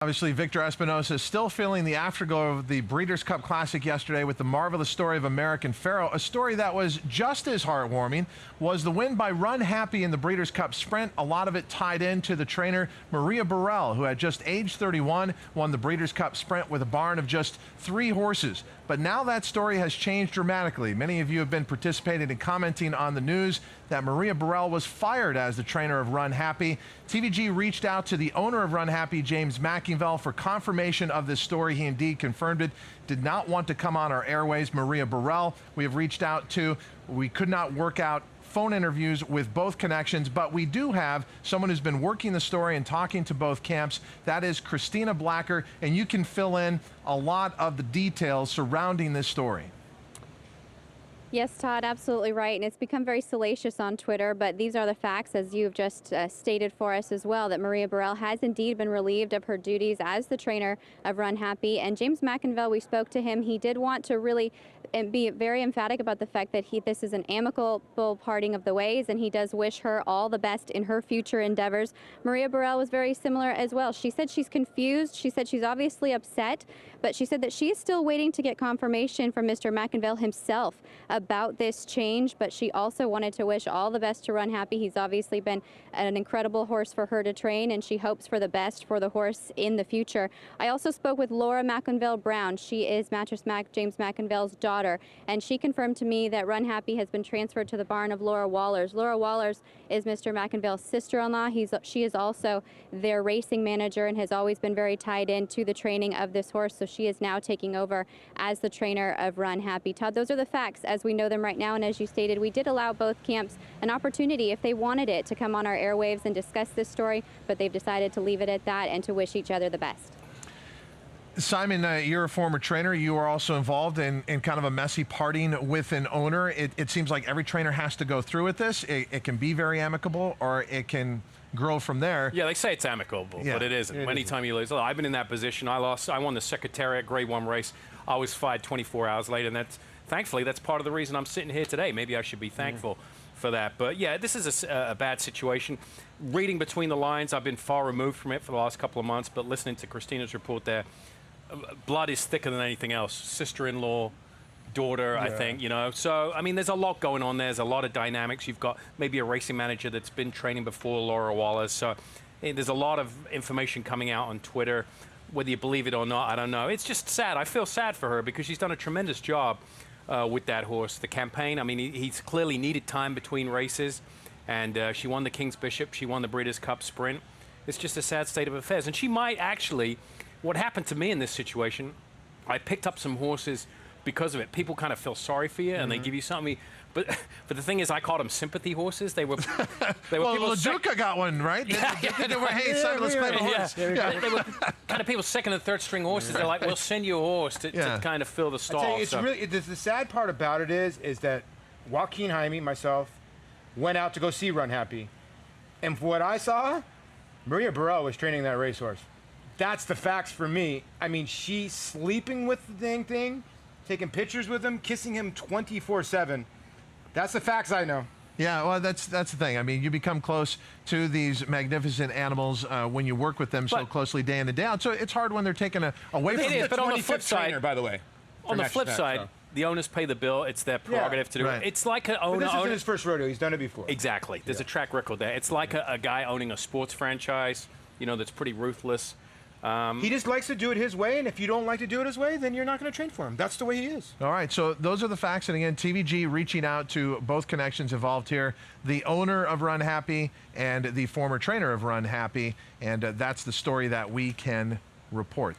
Obviously, Victor Espinosa is still feeling the afterglow of the Breeders' Cup Classic yesterday with the marvelous story of American Pharoah. A story that was just as heartwarming was the win by Runhappy in the Breeders' Cup Sprint. A lot of it tied into the trainer Maria Borell, who at just age 31 won the Breeders' Cup Sprint with a barn of just 3 horses. But now that story has changed dramatically. Many of you have been participating and commenting on the news that Maria Borell was fired as the trainer of Runhappy. TVG reached out to the owner of Runhappy, James McIngvale, for confirmation of this story. He indeed confirmed it. Did not want to come on our airways. Maria Borell, we have reached out to. We could not work out phone interviews with both connections, but we do have someone who's been working the story and talking to both camps. That is Christina Blacker, and you can fill in a lot of the details surrounding this story. Yes, Todd, absolutely right. And it's become very salacious on Twitter, but these are the facts, as you've just stated for us as well, that Maria Borell has indeed been relieved of her duties as the trainer of Runhappy. And James McIngvale, we spoke to him. He did want to really be very emphatic about the fact that this is an amicable parting of the ways, and he does wish her all the best in her future endeavors. Maria Borell was very similar as well. She said she's confused. She said she's obviously upset, but she said that she is still waiting to get confirmation from Mr. McIngvale himself about this change, but she also wanted to wish all the best to Runhappy. He's obviously been an incredible horse for her to train, and she hopes for the best for the horse in the future. I also spoke with Laura McIngvale Brown. She is James McIngvale's daughter, and she confirmed to me that Runhappy has been transferred to the barn of Laura Wallers. Laura Wallers is Mr. McIngvale's sister-in-law. She is also their racing manager and has always been very tied into the training of this horse, so she is now taking over as the trainer of Runhappy. Todd, those are the facts as we know them right now, and as you stated, we did allow both camps an opportunity, if they wanted it, to come on our airwaves and discuss this story, but they've decided to leave it at that and to wish each other the best. Simon, you're a former trainer. You are also involved in kind of a messy parting with an owner. It seems like every trainer has to go through with this. It can be very amicable, or it can grow from there. Yeah, they say it's amicable, but it isn't. Anytime you lose, I've been in that position. I won the Secretariat Grade 1 race. I was fired 24 hours later, and thankfully that's part of the reason I'm sitting here today. Maybe I should be thankful for that. But yeah, this is a bad situation. Reading between the lines, I've been far removed from it for the last couple of months, but listening to Christina's report there, blood is thicker than anything else. Sister-in-law, daughter, I think, you know. So, I mean, there's a lot going on there. There's a lot of dynamics. You've got maybe a racing manager that's been training before Laura Wallace. So there's a lot of information coming out on Twitter. Whether you believe it or not, I don't know. It's just sad. I feel sad for her because she's done a tremendous job with that horse. The campaign, I mean, he's clearly needed time between races. And she won the King's Bishop. She won the Breeders' Cup Sprint. It's just a sad state of affairs. And she might actually... What happened to me in this situation, I picked up some horses because of it. People kind of feel sorry for you, and they give you something. But the thing is, I called them sympathy horses. They were well, LaDuca got one, right? They were, hey, son, let's play the horse. They were kind of people second and third string horses. They're like, we'll send you a horse to kind of fill the stall. It's really, the sad part about it is that Joaquin Jaime, myself, went out to go see Runhappy. And from what I saw, Maria Borell was training that racehorse. That's the facts for me. I mean, she's sleeping with the dang thing, taking pictures with him, kissing him 24/7. That's the facts I know. Yeah, well, that's the thing. I mean, you become close to these magnificent animals when you work with them so closely day in and day out. So it's hard when they're taken away from you. But on the flip side, trainer, by the way, on the flip side, the owners pay the bill. It's their prerogative to do it. It's like an owner. But this isn't his first rodeo. He's done it before. Exactly. There's a track record there. It's like a guy owning a sports franchise, you know, that's pretty ruthless. He just likes to do it his way, and if you don't like to do it his way, then you're not going to train for him. That's the way he is. All right, so those are the facts. And again, TVG reaching out to both connections involved here, the owner of Runhappy and the former trainer of Runhappy, and that's the story that we can report.